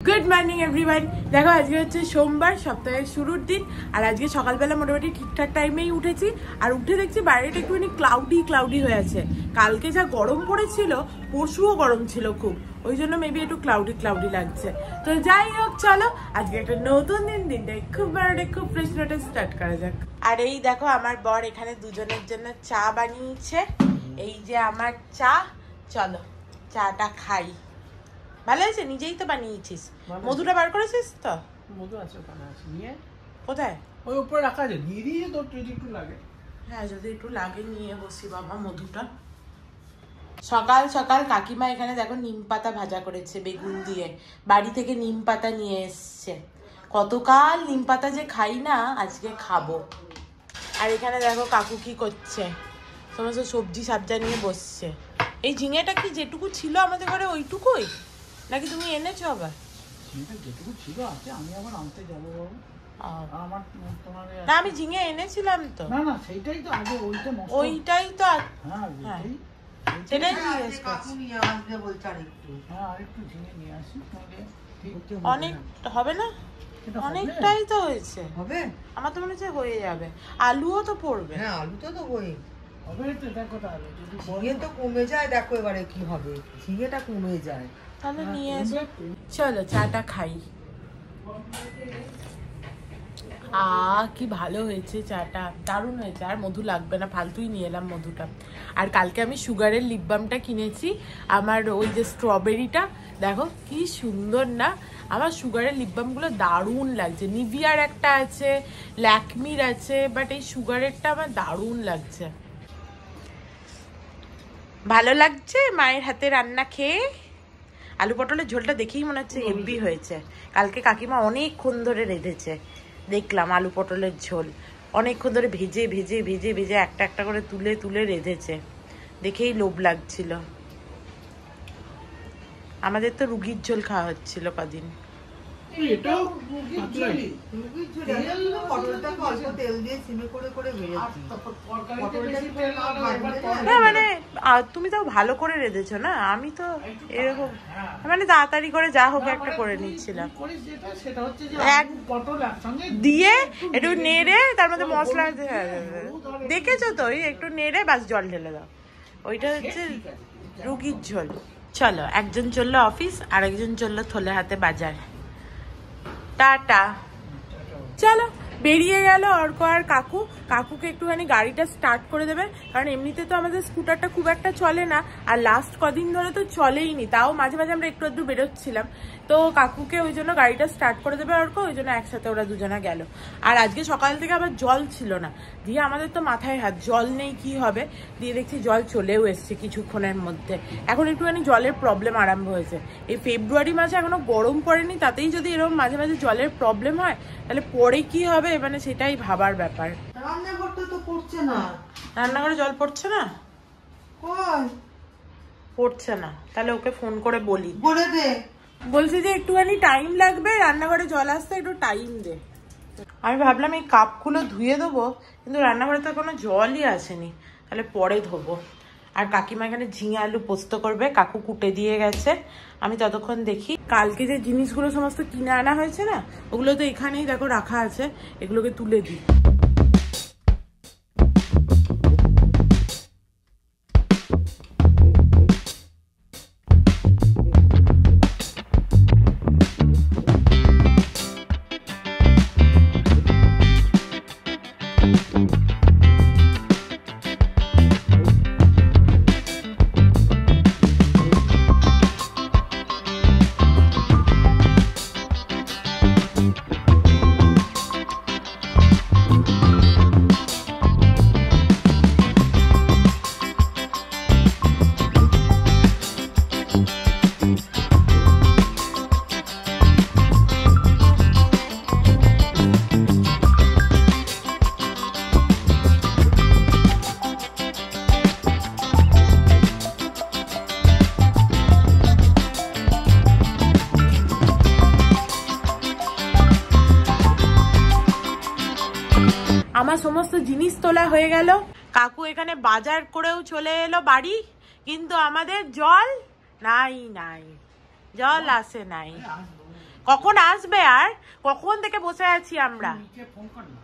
Good morning everyone. देखो आज के सोमवार सप्ताहेर शुरूर दिन और आज के सकालबेला मोटामुटी ठीकठाक टाइमेई उठेছি और उठे देखছি বাইরেটা একটুখানি ক্লাউডি ক্লাউডি হয়ে আছে। কালকে যা গরম পড়েছিল পরশুও গরম ছিল খুব, ওই জন্য মেবি একটু ক্লাউডি ক্লাউডি লাগছে। তো যাই হোক চলো আজকে একটা নতুন দিনটা খুব বড় খুব ফ্রেশ নোটে স্টার্ট করা যাক। আর এই দেখো আমার বর এখানে দুজনের জন্য চা বানিয়েছে। এই যে আমার চা, চলো চাটা খাই। ভালো আছে, নিজেই তো বানিয়েছিস। মধুটা বার করেছিস তো? মধু আছে ওখানে, আছে নিয়ে। কোথায়? ওই উপরে রাখা আছে, দিয়ে দিয়ে তোর যদি একটু লাগে। হ্যাঁ যদি একটু লাগে নিয়ে বসি বাবা মধুটা। সকাল সকাল কাকিমা এখানে দেখো নিম পাতা ভাজা করেছে বেগুন দিয়ে, বাড়ি থেকে নিম পাতা নিয়ে এসছে। কতকাল নিম পাতা যে খাই না, আজকে খাবো। আর এখানে দেখো কাকু কি করছে, সমস্ত সবজি সাবজা নিয়ে বসছে। এই ঝিঙেটা কি যেটুকু ছিল আমাদের ঘরে ওইটুকুই নাকি তুমি এনেছো আবার? যেটুকু ছিল আছে, আমি আবার আনতে যাবো বাবু। আমার তোমার না আমি ঝিঙে এনেছিলাম তো। না না সেইটাই তো আগে, ওইটাই তো। হ্যাঁ সেটাই জিজ্ঞেস করছি। হ্যাঁ আরেকটু ঝিঙে নিয়ে আসি, অনেক হবে না? অনেকটাই তো হয়েছে। হবে আমার তো মনে হচ্ছে হয়ে যাবে। আলুও তো পড়বে। হ্যাঁ আলু তো হয়ে হবে তো। দেখো তাহলে যদি ঝিঙে তো কমে যায়, দেখো এবারে কি হবে, ঝিঙেটা কমে যায়। তাহলে নিয়ে এসো, চলো চাটা খাই। কি ভালো হয়েছে চাটা, দারুণ হয়েছে। আর মধু লাগবে না, ফালতুই নিয়ে এলাম মধুটা। আর কালকে আমি সুগারের লিপ বামটা কিনেছি, আমার ওই যে স্ট্রবেরিটা, দেখো কি সুন্দর না। আমার সুগারের লিপ বামগুলো দারুণ লাগছে। নিভিয়ার একটা আছে, ল্যাকমির আছে, বাট এই সুগারেরটা আমার দারুণ লাগছে। ভালো লাগছে মায়ের হাতে রান্না খেয়ে। আলু পটলের ঝোলটা দেখেই মনে হচ্ছে হেভি হয়েছে। কালকে কাকিমা অনেকক্ষণ ধরে রেঁধেছে, দেখলাম আলু পটলের ঝোল অনেকক্ষণ ধরে ভেজে ভেজে ভেজে ভেজে একটা একটা করে তুলে তুলে রেঁধেছে, দেখেই লোভ লাগছিল। আমাদের তো রুগীর ঝোল খাওয়া হচ্ছিল কদিন। না মানে তুমি তাও ভালো করে রেঁধেছো না, আমি তো এরকম মানে তাড়াতাড়ি করে যা হোক একটা করে নিচ্ছিলাম। দিয়ে একটু নেড়ে তার মধ্যে মশলা দেখেছো তো, ওই একটু নেড়ে বাস জল ঢেলে দাও, ওইটা হচ্ছে রুগীর ঝোল। চলো একজন চললো অফিস আর একজন চললো থলে হাতে বাজার। টাটা। চলো বেরিয়ে গেল অর্ক আর কাকু। কাকুকে একটুখানি গাড়িটা স্টার্ট করে দেবে, কারণ এমনিতে তো আমাদের স্কুটারটা খুব একটা চলে না, আর লাস্ট কদিন ধরে তো চলেই নি, তাও মাঝে মাঝে আমরা একটু একটু বেরোচ্ছিলাম। তো কাকুকে ওই জন্য গাড়িটা স্টার্ট করে দেবে অর্ক, ওই জন্য একসাথে ওরা দুজনা গেল। আর আজকে সকাল থেকে আবার জল ছিল না, দিয়ে আমাদের তো মাথায় হাত, জল নেই কি হবে, দিয়ে দেখছি জল চলেও এসছে কিছুক্ষণের মধ্যে। এখন একটুখানি জলের প্রবলেম আরম্ভ হয়েছে। এই ফেব্রুয়ারি মাসে এখনো গরম পড়েনি, তাতেই যদি এরকম মাঝে মাঝে জলের প্রবলেম হয় তাহলে পরে কি হবে, মানে সেটাই ভাবার ব্যাপার। রান্নাঘরটা তো পড়ছে না, রান্নাঘরে জল পড়ছে না, পড়ছে না, তাহলে ওকে ফোন করে বলি, বলে দে। বলছি যে একটুখানি টাইম লাগবে রান্নাঘরে জল আসতে, একটু টাইম দে। আমি ভাবলাম এই কাপগুলো ধুয়ে দেবো, কিন্তু রান্নাঘরে তো কোনো জলই আসেনি, তাহলে পরে ধোবো। আর কাকিমা এখানে ঝিঙে আলু পোস্ত করবে, কাকু কুটে দিয়ে গেছে। আমি ততক্ষণ দেখি কালকে যে জিনিসগুলো সমস্ত কিনে আনা হয়েছে না, ওগুলো তো এখানেই দেখো রাখা আছে, এগুলোকে তুলে দিই। আমার সমস্ত জিনিস তোলা হয়ে গেল, কাকু এখানে বাজার করেও চলে এলো বাড়ি, কিন্তু আমাদের জল নাই, জল আসে নাই। কখন আসবে? আর কখন থেকে বসে আছি আমরা। নিচে ফোন কর না,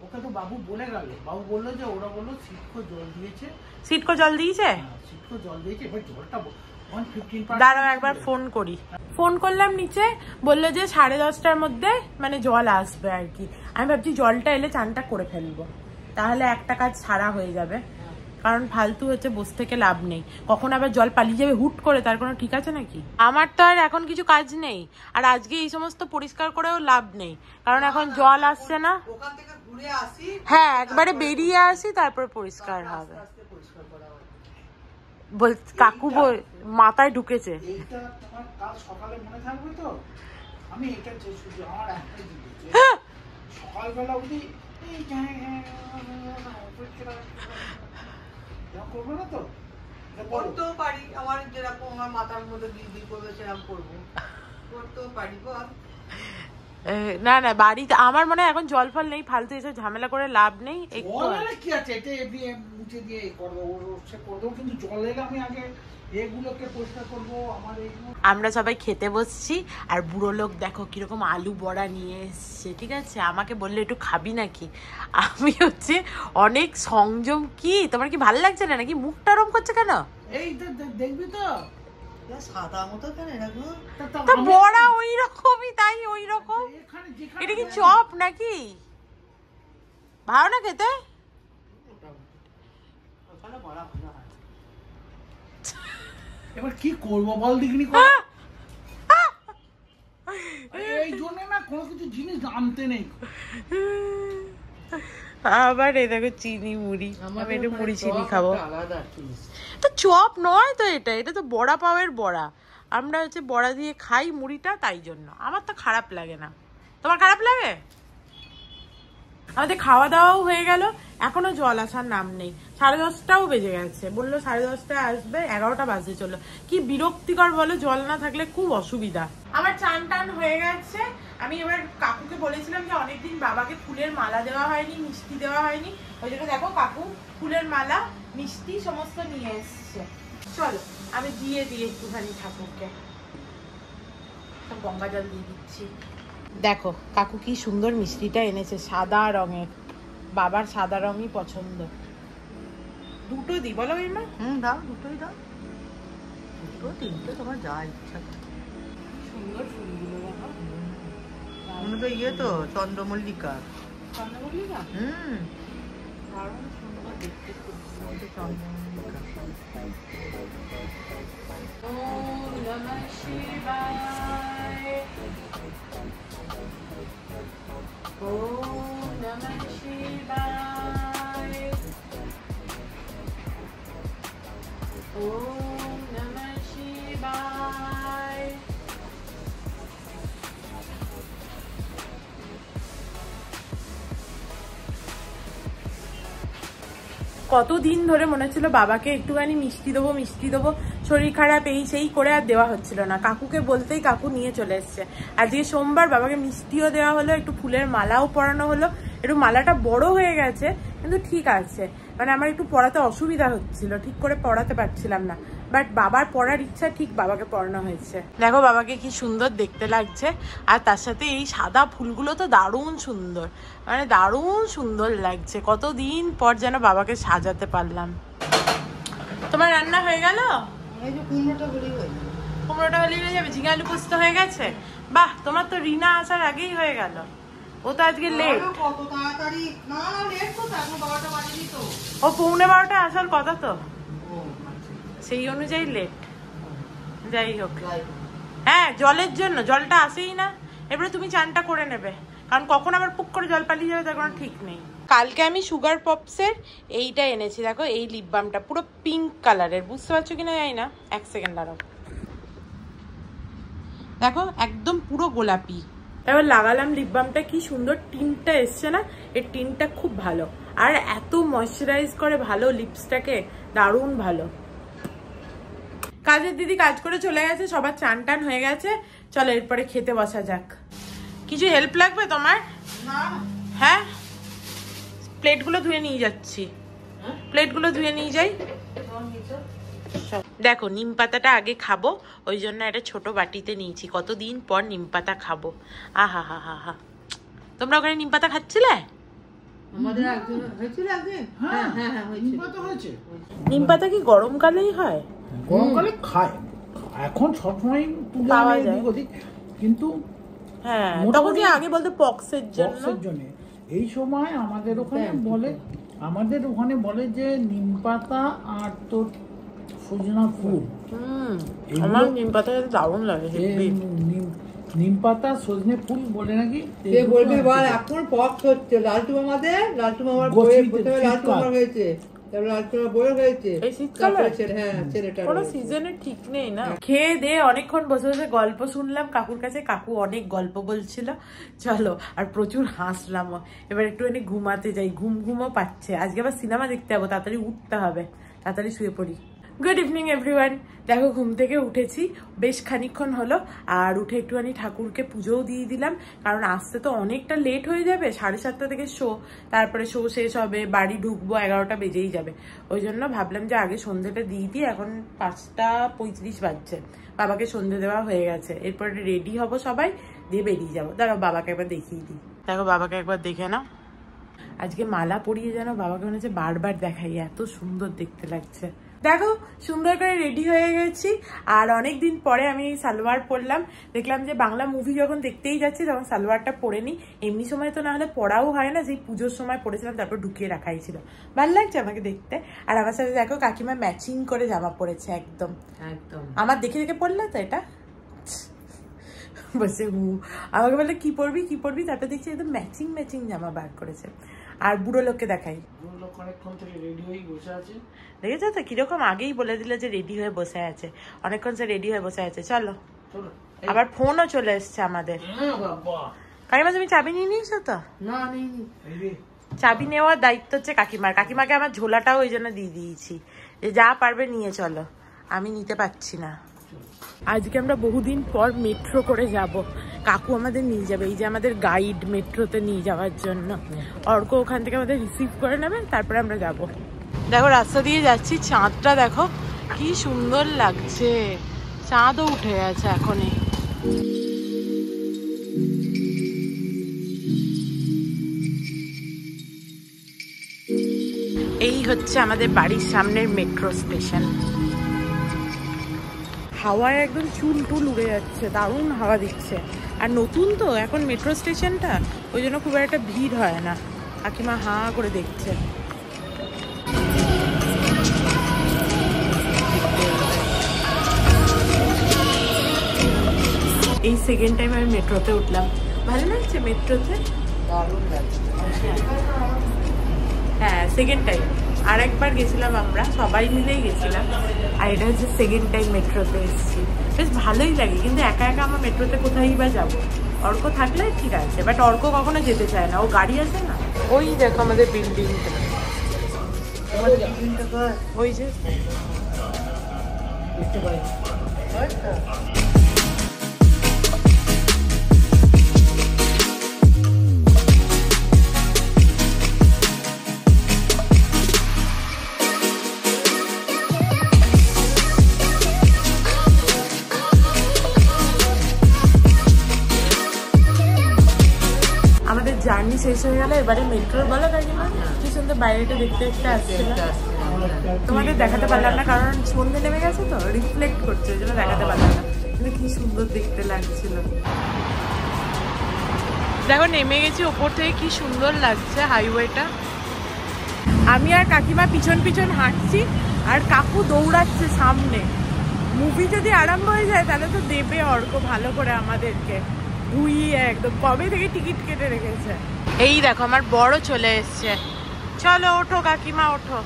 ওকে তো বাবু বলে গেল, বাবু বললো যে ওরা বললো সিটকো জল দিয়েছে। সিটকো জল দিয়েছে? সিটকো জল দিয়েছে, এবার জলটা 115%। দাঁড়াও একবার ফোন করি। ফোন করলাম নিচে, বললো যে 10:30টার মধ্যে মানে জল আসবে আর কি। আমি ভাবছি জলটা এলে চানটা করে ফেলবো, তাহলে একটা কাজ ছাড়া হয়ে যাবে, কারণ ফালতু হচ্ছে বসে থেকে লাভ নেই। কখন আবার জল পালিয়ে যাবে হুট করে, তার কোনো ঠিক আছে নাকি? আমার তো আর এখন কিছু কাজ নেই, আর আজকে এই সমস্ত পরিষ্কার করেও লাভ নেই, কারণ এখন জল আসছে না। ওখান থেকে ঘুরে আসি, হ্যাঁ একবারে বেরিয়ে আসি, তারপর পরিষ্কার হবে। বল কাকু মাথায় ঢুকেছে। এইটা তোমার কাল সকালে মনে থাকবে তো? আমি এটা যে শুধু আমার একটা জিনিস, সকালবেলা উঠি এই করবো না তো, করতেও পারি। আমার যেরকম আমার মাথার মধ্যে দিদি করবে সেরকম করবো, করতেও পারি। না না বাড়িতে আমার মনে হয় এখন জল ফল নেই, ফালতু এসে ঝামেলা করে লাভ নেই। কি আছে এটা মুছে দিয়ে করবো, সে করবো, কিন্তু জল এলে আমি আগে এগুলোকে পরিষ্কার করবো। আমার আমরা সবাই খেতে বসছি, আর বুড়ো লোক দেখো কিরকম আলু বড়া নিয়ে এসছে, ঠিক আছে? আমাকে বললে একটু খাবি নাকি? আমি হচ্ছে অনেক সংযম। কি তোমার কি ভালো লাগছে না নাকি? মুখটা ওরম করছে কেন? এই দেখবি তো সাদা মতো কেন এরকম? তো বড়া ওই রকমই, তাই ওই রকম। এটা কি চপ নাকি? ভালো না খেতে? এবার কি করবো বল দিগনি, এই জন্য না কোনো কিছু জিনিস আনতে নেই। আবার এই দেখো চিনি মুড়ি, আমি একটু মুড়ি চিনি খাবো। আলাদা তো চপ নয় তো, এটা তো বড়া পাওয়ের বড়া। আমরা হচ্ছে বড়া দিয়ে খাই মুড়িটা, তাই জন্য আমার তো খারাপ লাগে না। তোমার খারাপ লাগে? আমাদের খাওয়া দাওয়াও হয়ে গেল, এখনো জল আসার নাম নেই। 10:30টাও বেজে গেছে, বললো 10:30টায় আসবে, 11টা বাজতে চললো। কি বিরক্তিকর বলো, জল না থাকলে খুব অসুবিধা। আমার চান টান হয়ে গেছে। আমি এবার কাকুকে বলেছিলাম যে অনেকদিন বাবাকে ফুলের মালা দেওয়া হয়নি, মিষ্টি দেওয়া হয়নি, ওই জন্য দেখো কাকু ফুলের মালা মিষ্টি সমস্ত নিয়ে এসছে। চলো আমি দিয়ে দিই একটুখানি ঠাকুরকে, গঙ্গা জল দিয়ে দিচ্ছি। দেখো কাকু কি সুন্দর মিষ্টিটা এনেছে, সাদা রঙের। বাবার সাদা রঙই পছন্দ। দুটো দিই বলো মা? দাও, দুটোই দাও, দুটো তিনটে তোমার যা ইচ্ছা। সুন্দর ফুলগুলো দেখো, মনে তো ইয়ে তো চন্দ্রমল্লিকা। চন্দ্রমল্লিকা? দারুণ সুন্দর দেখতে, চন্দ্রমল্লিকা। ওম নমঃ শিবায়, ওম নমঃ শিবায়, ওম নমঃ শিবায়। কতদিন ধরে মনে হচ্ছিল বাবাকে একটুখানি মিষ্টি দেবো, শরীর খারাপ এই সেই করে আর দেওয়া হচ্ছিল না। কাকুকে বলতেই কাকু নিয়ে চলে এসছে। আজকে সোমবার, বাবাকে মিষ্টিও দেওয়া হলো, একটু ফুলের মালাও পরানো হলো। একটু মালাটা বড় হয়ে গেছে, কিন্তু ঠিক আছে, মানে আমার একটু পড়াতে অসুবিধা হচ্ছিল, ঠিক করে পড়াতে পারছিলাম না, বাট বাবার পড়ার ইচ্ছা ঠিক বাবাকে পড়ানো হয়েছে। দেখো বাবাকে কি সুন্দর দেখতে লাগছে, আর তার সাথে এই সাদা ফুলগুলো তো দারুণ সুন্দর, মানে দারুণ সুন্দর লাগছে। কতদিন পর যেন বাবাকে সাজাতে পারলাম। তোমার রান্না হয়ে গেল? এই যে কুমড়োটা হলেই হয়ে যাবে। কুমড়োটা হলেই হয়ে যাবে? ঝিঙে আলু পোস্ত হয়ে গেছে? বাহ, তোমার তো রিনা আসার আগেই হয়ে গেল। ও তো আজকে লেট। কত তাড়াতাড়ি? না না লেট তো, এখন 12টা বাজেনি তো। ও 11:45 আসার কথা তো, সেই অনুযায়ী লেট। যাই হোক, হ্যাঁ জলের জন্য, জলটা আসেই না। এবারে তুমি চানটা করে নেবে, কারণ কখন আবার পুক করে জল পালিয়ে যাবে তার কোনো ঠিক নেই। কালকে আমি সুগার পপসের এইটা এনেছি, দেখো এই লিপ বামটা পুরো পিঙ্ক কালারের, বুঝতে পারছো কিনা জানি না, এক সেকেন্ড দাঁড়াও। দেখো একদম পুরো গোলাপি। এবার লাগালাম লিপ বামটা, কি সুন্দর টিনটা এসছে না, এই টিনটা খুব ভালো, আর এত ময়শ্চারাইজ করে ভালো লিপসটাকে, দারুণ ভালো। কাজের দিদি কাজ করে চলে গেছে, সবার চান টান হয়ে গেছে, চলো এরপরে খেতে বসা যাক। কিছু হেল্প লাগবে তোমার? না। হ্যাঁ, প্লেটগুলো ধুয়ে নিয়ে যাচ্ছি, প্লেটগুলো ধুয়ে নিয়ে যাই। দেখো নিম পাতাটা আগে খাবো, ওই জন্য একটা ছোট বাটিতে নিয়েছি। কতদিন পর নিম পাতা খাবো। আহা হা হা হা। তোমরা ওখানে নিম পাতা খাচ্ছিলে? আমাদের একজন হয়েছিল একদিন। হ্যাঁ হ্যাঁ হ্যাঁ হয়েছে। নিম পাতা কি গরমকালেই হয়? গরমকালে খায়, এখন সবসময় পাওয়া যায় কিন্তু হ্যাঁ তখন আগে বলতে পক্সের জন্য এই সময় আমাদের ওখানে বলে যে নিম পাতা আর তোর সজনা ফুল। আমার নিম পাতা দারুণ লাগে। নিম পাতা সজনে ফুল বলে নাকি বলবি বল। এখন পক্স হচ্ছে, লালটু আমাদের লালটু মামার বইয়ে প্রথমে লালটু মামার হয়েছে, খেয়ে দিয়ে অনেকক্ষণ বসে বসে গল্প শুনলাম কাকুর কাছে। কাকু অনেক গল্প বলছিল, চলো, আর প্রচুর হাসলাম। এবার একটুখানি ঘুমাতে যাই, ঘুমও পাচ্ছে। আজকে আবার সিনেমা দেখতে যাবো, তাড়াতাড়ি উঠতে হবে, তাড়াতাড়ি শুয়ে পড়ি। Good evening everyone. দেখো ঘুম থেকে উঠেছি, বেশ খানিকক্ষণ হলো। আর উঠে একটুখানি ঠাকুরকে পুজোও দিয়ে দিলাম, কারণ আসতে তো অনেকটা লেট হয়ে যাবে। 7:30 থেকে শো, তারপরে শো শেষ হবে, বাড়ি ঢুকবো 11টা বেজেই যাবে। ওই জন্য ভাবলাম যে আগে সন্ধ্যেটা দিয়ে দিই। এখন 5:35 বাজছে, বাবাকে সন্ধ্যে দেওয়া হয়ে গেছে। এরপরে রেডি হব সবাই, দিয়ে বেরিয়ে যাবো। দাঁড়াও বাবাকে একবার দেখিয়ে দিই। দেখো বাবাকে একবার দেখে নাও। আজকে মালা পরিয়ে যেন বাবাকে মনে হচ্ছে বারবার দেখাই, এত সুন্দর দেখতে লাগছে। দেখো সুন্দর করে রেডি হয়ে গেছি। আর অনেকদিন পরে আমি সালোয়ার পরলাম। দেখলাম যে বাংলা মুভি যখন দেখতেই যাচ্ছি তখন সালোয়ারটা পরে নি। এমনি সময় তো না হলে পরাও হয় না, যেই পুজোর সময় পরেছিলাম তারপর ঢুকিয়ে রাখাই ছিল। ভালো লাগছে আমাকে দেখতে। আর আমার সাথে দেখো কাকিমা ম্যাচিং করে জামা পরেছে, একদম একদম আমার দেখে দেখে পরলে তো এটা বসে আমাকে বলে কি পরবি কি পরবি, তারপর দেখছি একদম ম্যাচিং জামা বার করেছে। আর বুড়ো লোককে দেখাই, দেখেছো তো কিরকম আগেই বলে দিল যে রেডি হয়ে বসে আছে, অনেকক্ষণ সে রেডি হয়ে বসে আছে। চলো, আবার ফোনও চলে এসছে আমাদের। কাকিমা তুমি চাবি নিয়ে নিয়েছো তো? না, চাবি নেওয়ার দায়িত্ব হচ্ছে কাকিমার। কাকিমাকে আমার ঝোলাটাও ওই জন্য দিয়ে দিয়েছি যে যা পারবে নিয়ে চলো, আমি নিতে পারছি না। আজকে আমরা বহুদিন পর মেট্রো করে যাব। কাকু আমাদের নিয়ে যাবে, এই যে আমাদের গাইড মেট্রোতে নিয়ে যাওয়ার জন্য। অর্ক ওখান থেকে আমাদের রিসিভ করে নেবে, তারপরে আমরা যাব। দেখো রাস্তা দিয়ে যাচ্ছি, চাঁদটা দেখো কি সুন্দর লাগছে। চাঁদও উঠে গেছে এখনই। এই হচ্ছে আমাদের বাড়ির সামনের মেট্রো স্টেশন। হাওয়ায় একদম চুল টুল উড়ে যাচ্ছে, দারুণ হাওয়া দিচ্ছে। আর নতুন তো এখন মেট্রো স্টেশনটা, ওই জন্য খুব একটা ভিড় হয় না। কাকিমা হাঁ করে দেখছে। এই সেকেন্ড টাইম আমি মেট্রোতে উঠলাম, ভালো লাগছে মেট্রোতে, দারুণ লাগছে। হ্যাঁ সেকেন্ড টাইম, আর একবার গেছিলাম আমরা সবাই মিলেই গেছিলাম, আর এটা হচ্ছে সেকেন্ড টাইম মেট্রোতে এসেছি। বেশ ভালোই লাগে, কিন্তু একা একা আমার মেট্রোতে কোথায় বা যাবো। অর্ক থাকলে ঠিক আছে, বাট অর্ক কখনো যেতে চায় না, ও গাড়ি আছে না। ওই দেখো আমাদের বিল্ডিংটা, ওই যে জার্নি শেষ হয়ে গেল। এবারে মেট্রোর বলো কাকিমা কি সুন্দর বাইরেটা দেখতে দেখতে আসছিল। তোমাদের দেখাতে পারলাম না কারণ সন্ধ্যে নেমে গেছে তো, রিফ্লেক্ট করছে, ওই জন্য দেখাতে পারলাম না, কিন্তু কি সুন্দর দেখতে লাগছিল। দেখো নেমে গেছি ওপর থেকে, কি সুন্দর লাগছে হাইওয়েটা। আমি আর কাকিমা পিছন পিছন হাঁটছি, আর কাকু দৌড়াচ্ছে সামনে। মুভি যদি আরম্ভ হয়ে যায় তাহলে তো দেবে অর্ক ভালো করে আমাদেরকে ধুইয়ে, একদম কবে থেকে টিকিট কেটে রেখেছে। এই দেখো আমার বড় চলে এসছে, চলো ওঠো কাকিমা ওঠো।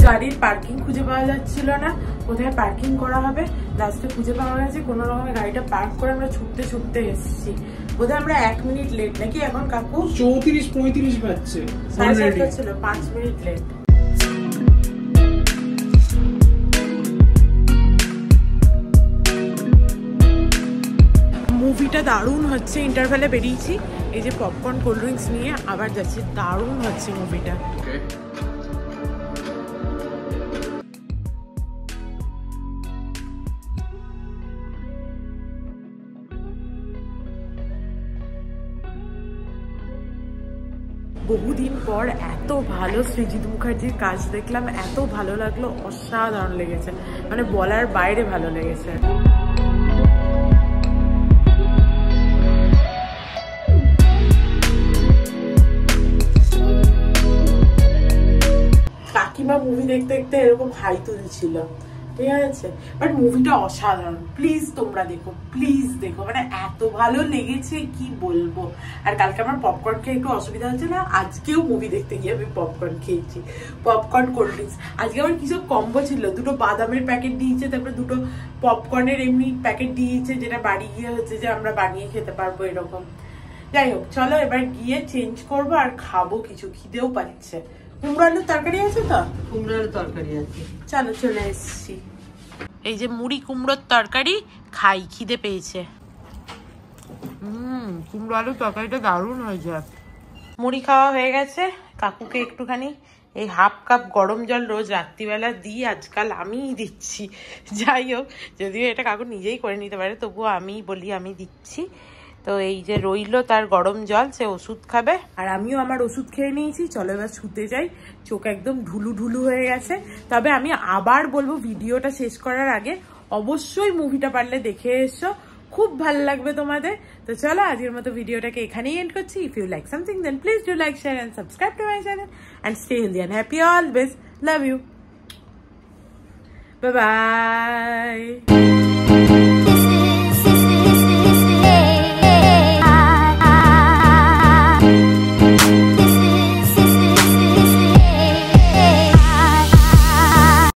গাড়ির পার্কিং খুঁজে পাওয়া যাচ্ছিল না, কোথায় পার্কিং করা হবে, লাস্টে খুঁজে পাওয়া গেছে। কোনো রকমের গাড়িটা পার্ক করে আমরা ছুটতে ছুটতে এসেছি। বোধহয় আমরা 1 মিনিট লেট নাকি এখন কাকু? 34-35 বাজছে, 7:30 ছিল, 5 মিনিট লেট। মুভিটা দারুণ হচ্ছে। ইন্টারভেলে বেরিয়েছি, এই যে পপকর্ন কোল্ড ড্রিঙ্কস নিয়ে আবার যাচ্ছি। দারুণ হচ্ছে মুভিটা। বহুদিন পর এত ভালো সৃজিত মুখার্জির কাজ দেখলাম, এত ভালো লাগলো, অসাধারণ লেগেছে, মানে বলার বাইরে ভালো লেগেছে। কাকিমা মুভি দেখতে দেখতে এরকম হাই তুলছিল, ঠিক আছে, বাট মুভিটা অসাধারণ। প্লিজ তোমরা দেখো, প্লিজ দেখো, মানে এত ভালো লেগেছে কি বলবো। আর কালকে আমার পপকর্ন খেয়ে একটু অসুবিধা হচ্ছে না, আজকেও মুভি দেখতে গিয়ে আমি পপকর্ন খেয়েছি, পপকর্ন কোল্ড ড্রিঙ্কস। আজকে আমার কিছু কম্বো ছিল, দুটো বাদামের প্যাকেট দিয়েছে, তারপরে দুটো পপকর্নের এমনি প্যাকেট দিয়েছে, যেটা বাড়ি গিয়ে হচ্ছে যে আমরা বানিয়ে খেতে পারবো এরকম। যাই হোক, চলো এবার গিয়ে চেঞ্জ করবো আর খাবো কিছু, খিদেও পাচ্ছে। কুমড়ো আলুর তরকারি আছে তো? কুমড়ো আলুর তরকারি আছে। চলো চলে এসছি। এই যে মুড়ি কুমড়োর তরকারি খাই, খিদে পেয়েছে। কুমড়ো আলুর তরকারিটা দারুণ হয়েছে। মুড়ি খাওয়া হয়ে গেছে, কাকুকে একটুখানি এই হাফ কাপ গরম জল রোজ রাত্রিবেলা দিই, আজকাল আমিই দিচ্ছি। যাই হোক, যদিও এটা কাকু নিজেই করে নিতে পারে, তবুও আমি বলি আমি দিচ্ছি। তো এই যে রইলো তার গরম জল, সে ওষুধ খাবে, আর আমিও আমার ওষুধ খেয়ে নিয়েছি। চলো এবার শুতে যাই, চোখ একদম ঢুলু ঢুলু হয়ে গেছে। তবে আমি আবার বলবো, ভিডিওটা শেষ করার আগে অবশ্যই মুভিটা পারলে দেখে এসো, খুব ভালো লাগবে তোমাদের। তো চলো আজকের মতো ভিডিওটাকে এখানেই এন্ড করছি। If you like something then please do like, share and subscribe to my channel and stay healthy and happy always. Love you, bye by.